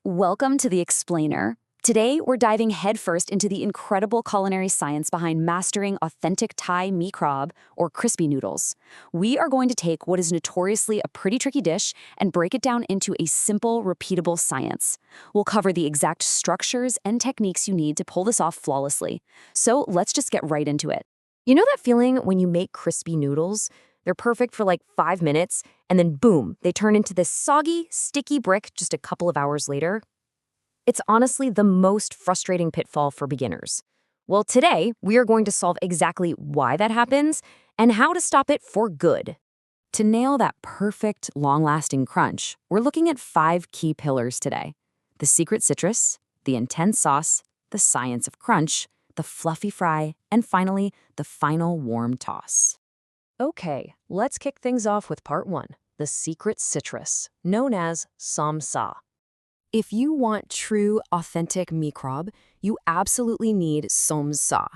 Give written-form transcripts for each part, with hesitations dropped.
Welcome to The Explainer. Today, we're diving headfirst into the incredible culinary science behind mastering authentic Thai Mee Krob, or crispy noodles. We are going to take what is notoriously a pretty tricky dish and break it down into a simple, repeatable science. We'll cover the exact structures and techniques you need to pull this off flawlessly. So let's just get right into it. You know that feeling when you make crispy noodles? They're perfect for like 5 minutes, and then boom, they turn into this soggy, sticky brick just a couple of hours later? It's honestly the most frustrating pitfall for beginners. Well, today, we are going to solve exactly why that happens and how to stop it for good. To nail that perfect, long-lasting crunch, we're looking at 5 key pillars today: the secret citrus, the intense sauce, the science of crunch, the fluffy fry, and finally, the final warm toss. Okay, let's kick things off with part 1, the secret citrus, known as Som Sa. If you want true, authentic Mee Krob, you absolutely need Som Sa.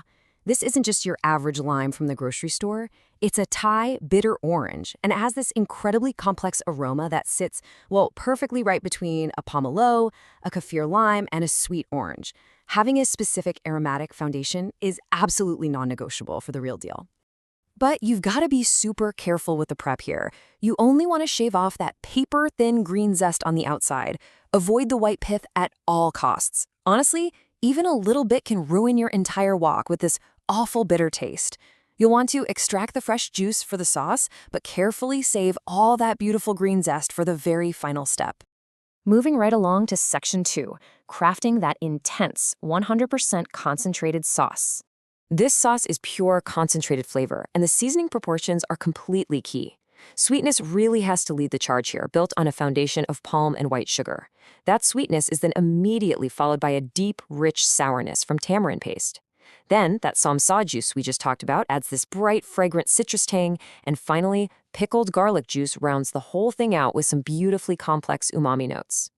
This isn't just your average lime from the grocery store. It's a Thai bitter orange, and it has this incredibly complex aroma that sits, well, perfectly right between a pomelo, a kaffir lime, and a sweet orange. Having a specific aromatic foundation is absolutely non-negotiable for the real deal. But you've got to be super careful with the prep here. You only want to shave off that paper-thin green zest on the outside. Avoid the white pith at all costs. Honestly, even a little bit can ruin your entire wok with this awful bitter taste. You'll want to extract the fresh juice for the sauce, but carefully save all that beautiful green zest for the very final step. Moving right along to section 2, crafting that intense, 100% concentrated sauce. This sauce is pure concentrated flavor, and the seasoning proportions are completely key. Sweetness really has to lead the charge here, built on a foundation of palm and white sugar. That sweetness is then immediately followed by a deep, rich sourness from tamarind paste. Then, that Som Sa juice we just talked about adds this bright, fragrant citrus tang, and finally, pickled garlic juice rounds the whole thing out with some beautifully complex umami notes.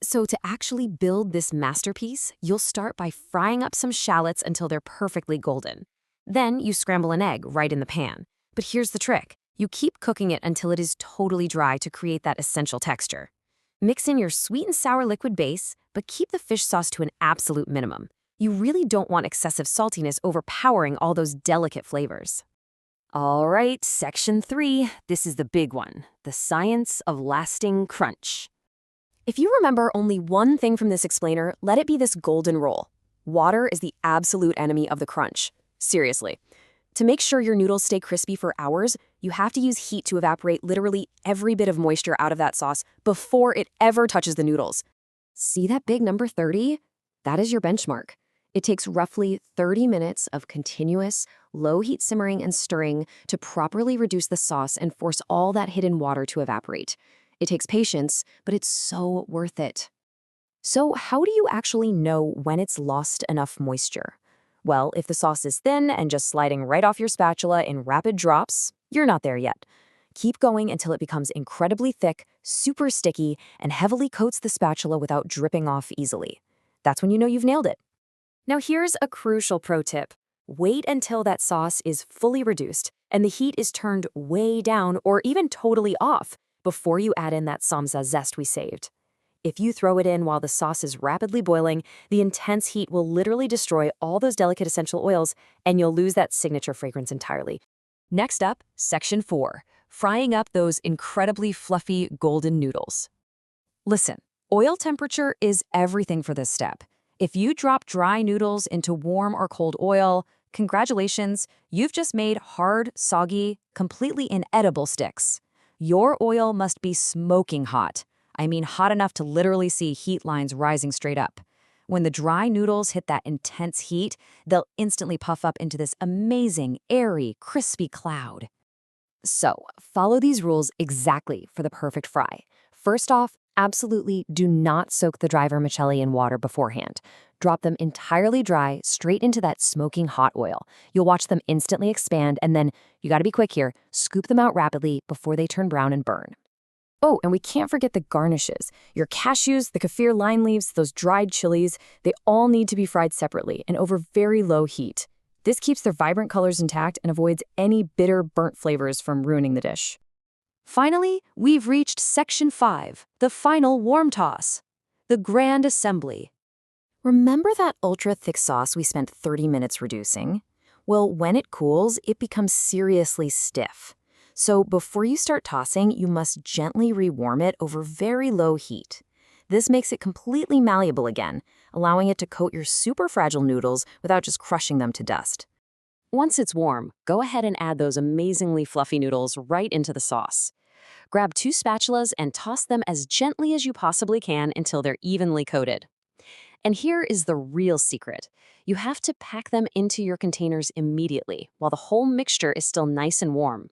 So to actually build this masterpiece, you'll start by frying up some shallots until they're perfectly golden. Then you scramble an egg right in the pan. But here's the trick. You keep cooking it until it is totally dry to create that essential texture. Mix in your sweet and sour liquid base, but keep the fish sauce to an absolute minimum. You really don't want excessive saltiness overpowering all those delicate flavors. All right, section 3. This is the big one, the science of lasting crunch. If you remember only one thing from this explainer, let it be this golden rule. Water is the absolute enemy of the crunch. Seriously. To make sure your noodles stay crispy for hours, you have to use heat to evaporate literally every bit of moisture out of that sauce before it ever touches the noodles. See that big number 30? That is your benchmark. It takes roughly 30 minutes of continuous, low-heat simmering and stirring to properly reduce the sauce and force all that hidden water to evaporate. It takes patience, but it's so worth it. So how do you actually know when it's lost enough moisture? Well, if the sauce is thin and just sliding right off your spatula in rapid drops, you're not there yet. Keep going until it becomes incredibly thick, super sticky, and heavily coats the spatula without dripping off easily. That's when you know you've nailed it. Now here's a crucial pro tip. Wait until that sauce is fully reduced and the heat is turned way down or even totally off before you add in that Som Sa zest we saved. If you throw it in while the sauce is rapidly boiling, the intense heat will literally destroy all those delicate essential oils, and you'll lose that signature fragrance entirely. Next up, section 4, frying up those incredibly fluffy golden noodles. Listen, oil temperature is everything for this step. If you drop dry noodles into warm or cold oil, congratulations, you've just made hard, soggy, completely inedible sticks. Your oil must be smoking hot. I mean hot enough to literally see heat lines rising straight up. When the dry noodles hit that intense heat, they'll instantly puff up into this amazing, airy, crispy cloud. So, follow these rules exactly for the perfect fry. First off, absolutely do not soak the dry vermicelli in water beforehand. Drop them entirely dry straight into that smoking hot oil. You'll watch them instantly expand, and then, you gotta be quick here, scoop them out rapidly before they turn brown and burn. Oh, and we can't forget the garnishes. Your cashews, the kaffir lime leaves, those dried chilies, they all need to be fried separately and over very low heat. This keeps their vibrant colors intact and avoids any bitter, burnt flavors from ruining the dish. Finally, we've reached section 5, the final warm toss. the grand assembly. Remember that ultra-thick sauce we spent 30 minutes reducing? Well, when it cools, it becomes seriously stiff. So before you start tossing, you must gently rewarm it over very low heat. This makes it completely malleable again, allowing it to coat your super fragile noodles without just crushing them to dust. Once it's warm, go ahead and add those amazingly fluffy noodles right into the sauce. Grab 2 spatulas and toss them as gently as you possibly can until they're evenly coated. And here is the real secret. You have to pack them into your containers immediately while the whole mixture is still nice and warm.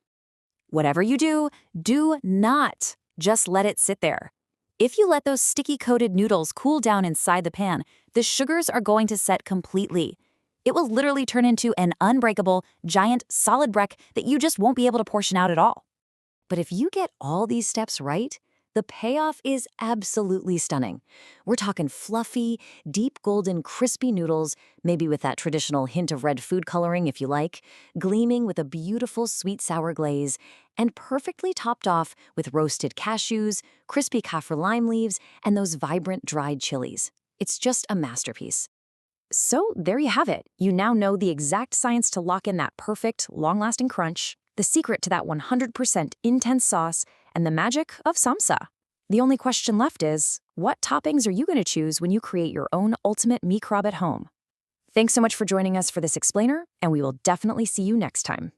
Whatever you do, do not just let it sit there. If you let those sticky-coated noodles cool down inside the pan, the sugars are going to set completely. It will literally turn into an unbreakable, giant, solid brick that you just won't be able to portion out at all. But if you get all these steps right, the payoff is absolutely stunning. We're talking fluffy, deep golden, crispy noodles, maybe with that traditional hint of red food coloring if you like, gleaming with a beautiful sweet-sour glaze, and perfectly topped off with roasted cashews, crispy kaffir lime leaves, and those vibrant dried chilies. It's just a masterpiece. So there you have it. You now know the exact science to lock in that perfect, long-lasting crunch, the secret to that 100% intense sauce, and the magic of Som Sa. The only question left is, what toppings are you going to choose when you create your own ultimate Mee Krob at home? Thanks so much for joining us for this explainer, and we will definitely see you next time.